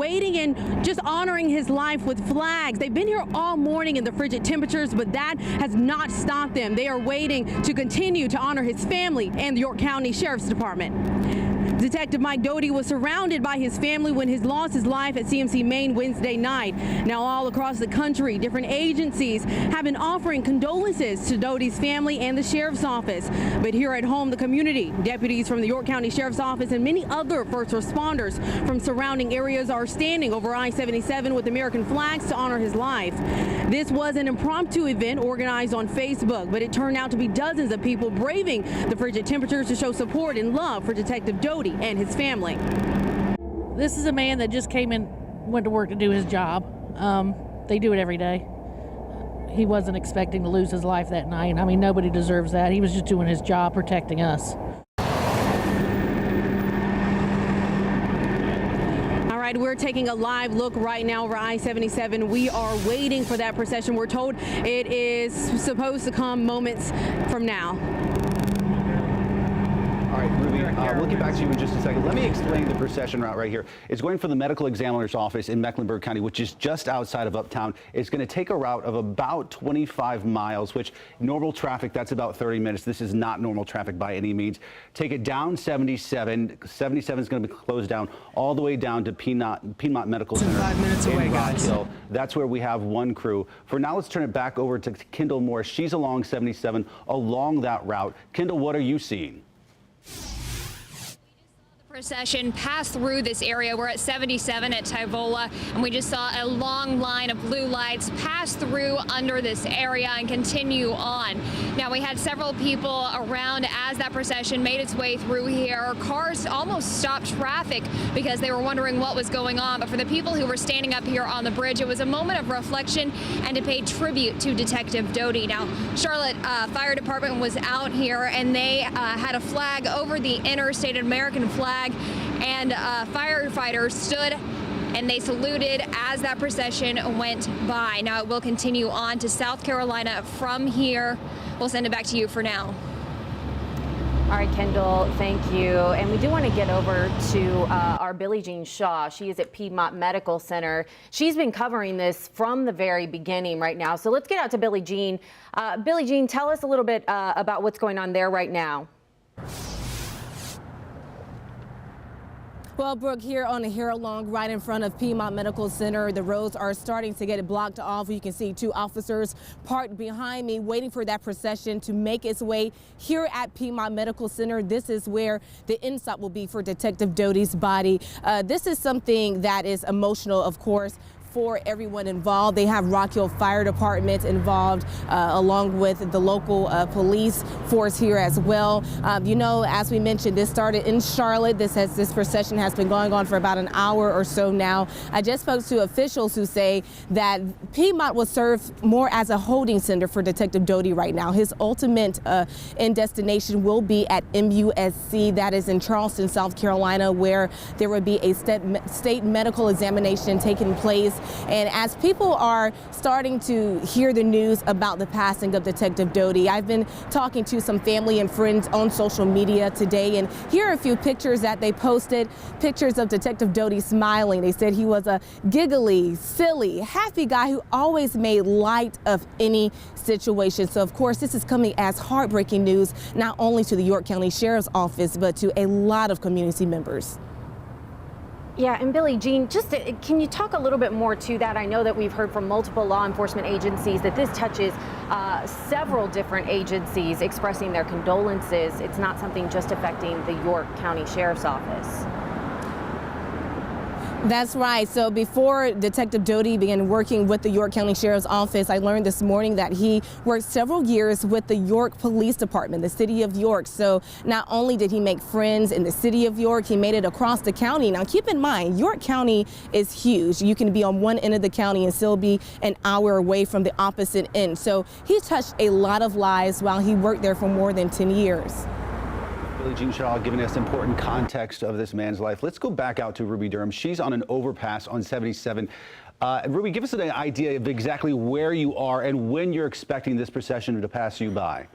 waiting and just honoring his life with flags. They've been here all morning in the frigid temperatures, but that has not stopped them. They are waiting to continue to honor his family and the York County Sheriff's Department. Detective Mike Doty was surrounded by his family when he lost his life at CMC Maine Wednesday night. Now all across the country, different agencies have been offering condolences to Doty's family and the Sheriff's Office. But here at home, the community, deputies from the York County Sheriff's Office and many other first responders from surrounding areas are standing over I-77 with American flags to honor his life. This was an impromptu event organized on Facebook, but it turned out to be dozens of people braving the frigid temperatures to show support and love for Detective Doty and his family. This is a man that just went to work to do his job. They do it every day. He wasn't expecting to lose his life that night. I mean, nobody deserves that. He was just doing his job, protecting us. All right, we're taking a live look right now over I-77. We are waiting for that procession. We're told it is supposed to come moments from now. All right, Ruby, we'll get back to you in just a second. Let me explain the procession route right here. It's going from the medical examiner's office in Mecklenburg County, which is just outside of Uptown. It's going to take a route of about 25 miles, which normal traffic, that's about 30 minutes. This is not normal traffic by any means. Take it down 77. 77 is going to be closed down all the way down to Piedmont Medical Center. 5 minutes away, guys. Hill. That's where we have one crew. For now, let's turn it back over to Kendall Moore. She's along 77, along that route. Kendall, what are you seeing? Procession passed through this area. We're at 77 at Tyvola, and we just saw a long line of blue lights pass through under this area and continue on. Now, we had several people around as that procession made its way through here. Cars almost stopped traffic because they were wondering what was going on. But for the people who were standing up here on the bridge, it was a moment of reflection and to pay tribute to Detective Doty. Now, Charlotte Fire Department was out here, and they had a flag over the interstate, an American flag, and firefighters stood and they saluted as that procession went by. Now it will continue on to South Carolina from here. We'll send it back to you for now. All right, Kendall, thank you. And we do want to get over to our Billie Jean Shaw. She is at Piedmont Medical Center. She's been covering this from the very beginning right now. So let's get out to Billie Jean. Billie Jean, tell us a little bit about what's going on there right now. Well, Brooke, here on the Harold Long, right in front of Piedmont Medical Center, the roads are starting to get blocked off. You can see two officers parked behind me waiting for that procession to make its way here at Piedmont Medical Center. This is where the end stop will be for Detective Doty's body. This is something that is emotional, of course, for everyone involved. They have Rock Hill Fire Department involved, along with the local police force here as well. You know, as we mentioned, this started in Charlotte. This procession has been going on for about an hour or so now. I just spoke to officials who say that Piedmont will serve more as a holding center for Detective Doty right now. His ultimate end destination will be at MUSC, that is in Charleston, South Carolina, where there will be a state medical examination taking place. And as people are starting to hear the news about the passing of Detective Doty, I've been talking to some family and friends on social media today, and here are a few pictures that they posted, pictures of Detective Doty smiling. They said he was a giggly, silly, happy guy who always made light of any situation. So, of course, this is coming as heartbreaking news, not only to the York County Sheriff's Office, but to a lot of community members. Yeah, and Billie Jean, can you talk a little bit more to that? I know that we've heard from multiple law enforcement agencies that this touches several different agencies expressing their condolences. It's not something just affecting the York County Sheriff's Office. That's right. So before Detective Doty began working with the York County Sheriff's Office, I learned this morning that he worked several years with the York Police Department, the city of York. So not only did he make friends in the city of York, he made it across the county. Now keep in mind, York County is huge. You can be on one end of the county and still be an hour away from the opposite end. So he touched a lot of lives while he worked there for more than 10 years. Billie Jean Shaw giving us important context of this man's life. Let's go back out to Ruby Durham. She's on an overpass on 77. Ruby, give us an idea of exactly where you are and when you're expecting this procession to pass you by.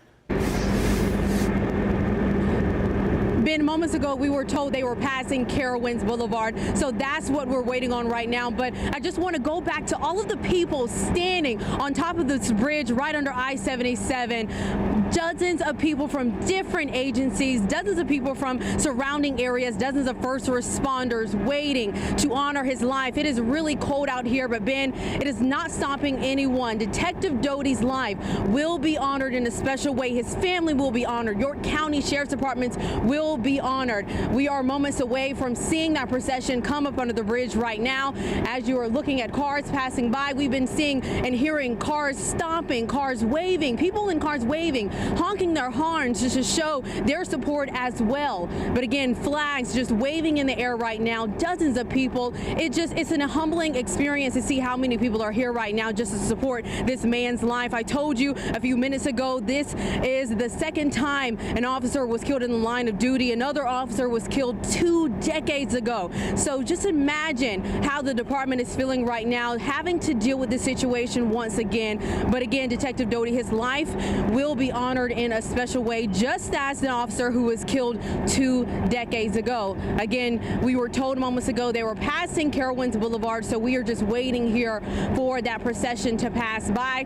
Ben, Ben, moments ago we were told they were passing Carowinds Boulevard, so that's what we're waiting on right now. But I just want to go back to all of the people standing on top of this bridge right under I-77. Dozens of people from different agencies, dozens of people from surrounding areas, dozens of first responders waiting to honor his life. It is really cold out here, but Ben, it is not stopping anyone. Detective Doty's life will be honored in a special way. His family will be honored. York County Sheriff's Departments will be honored. We are moments away from seeing that procession come up under the bridge right now. As you are looking at cars passing by, we've been seeing and hearing cars stopping, cars waving, people in cars waving, honking their horns just to show their support as well. But again, flags just waving in the air right now, dozens of people. It's a humbling experience to see how many people are here right now just to support this man's life. I told you a few minutes ago, this is the second time an officer was killed in the line of duty. Another officer was killed 2 decades ago. So just imagine how the department is feeling right now, having to deal with this situation once again. But again, Detective Doty, his life will be honored in a special way, just as an officer who was killed 2 decades ago. Again, we were told moments ago they were passing Carowinds Boulevard, so we are just waiting here for that procession to pass by.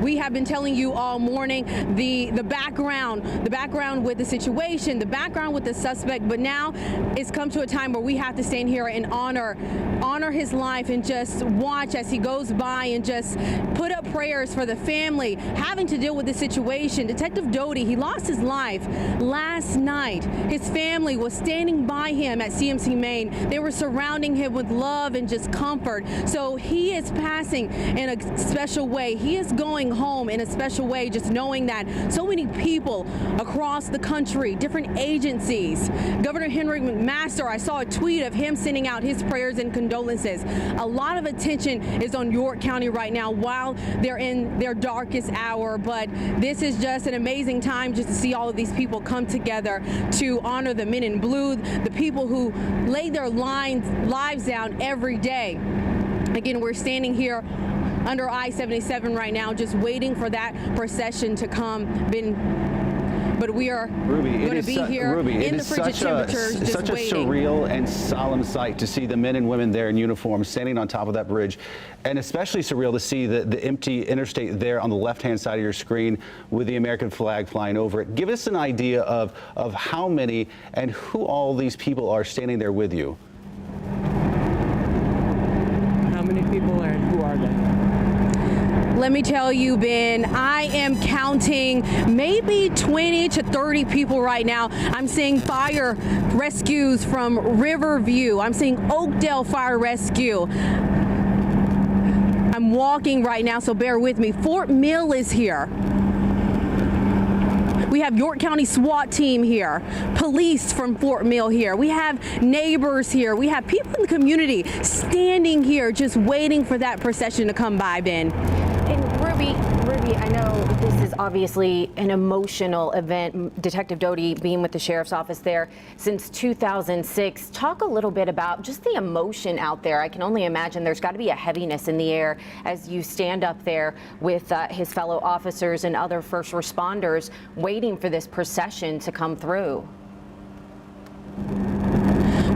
We have been telling you all morning the background with the situation, the background with the suspect, but now it's come to a time where we have to stand here and honor his life and just watch as he goes by and just put up prayers for the family having to deal with the situation. Detective Doty, he lost his life last night. His family was standing by him at CMC Main. They were surrounding him with love and just comfort. So he is passing in a special way. He is going home in a special way, just knowing that so many people across the country, different agencies, Governor Henry McMaster, I saw a tweet of him sending out his prayers and condolences. A lot of attention is on York County right now while they're in their darkest hour, but this is just an amazing time just to see all of these people come together to honor the men in blue, the people who lay their lives down every day. Again, we're standing here under I-77 right now, just waiting for that procession to come. But we are going to be here in the frigid temperatures, just such waiting. A surreal and solemn sight to see the men and women there in uniform standing on top of that bridge, and especially surreal to see the empty interstate there on the left-hand side of your screen with the American flag flying over it. Give us an idea of how many and who all these people are standing there with you. How many people and who are they? Let me tell you, Ben, I am counting maybe 20 to 30 people right now. I'm seeing fire rescues from Riverview. I'm seeing Oakdale Fire Rescue. I'm walking right now, so bear with me. Fort Mill is here. We have York County SWAT team here, police from Fort Mill here. We have neighbors here. We have people in the community standing here just waiting for that procession to come by, Ben. And Ruby, I know this is obviously an emotional event. Detective Doty being with the sheriff's office there since 2006. Talk a little bit about just the emotion out there. I can only imagine there's got to be a heaviness in the air as you stand up there with his fellow officers and other first responders waiting for this procession to come through.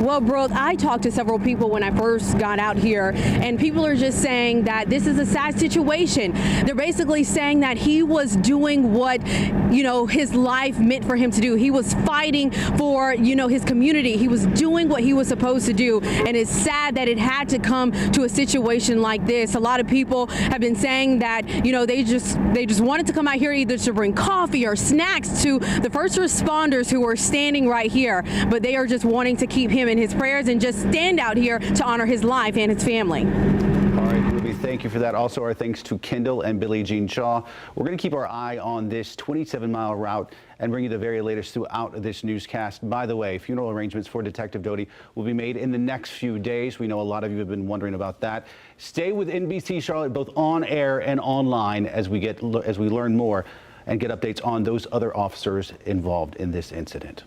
Well, Brooke, I talked to several people when I first got out here, and people are just saying that this is a sad situation. They're basically saying that he was doing what, his life meant for him to do. He was fighting for, his community. He was doing what he was supposed to do, and it's sad that it had to come to a situation like this. A lot of people have been saying that, they just wanted to come out here either to bring coffee or snacks to the first responders who are standing right here, but they are just wanting to keep him in his prayers and just stand out here to honor his life and his family. All right, Ruby, thank you for that. Also, our thanks to Kendall and Billie Jean Shaw. We're going to keep our eye on this 27-mile route and bring you the very latest throughout this newscast. By the way, funeral arrangements for Detective Doty will be made in the next few days. We know a lot of you have been wondering about that. Stay with NBC Charlotte, both on air and online, as we learn more and get updates on those other officers involved in this incident.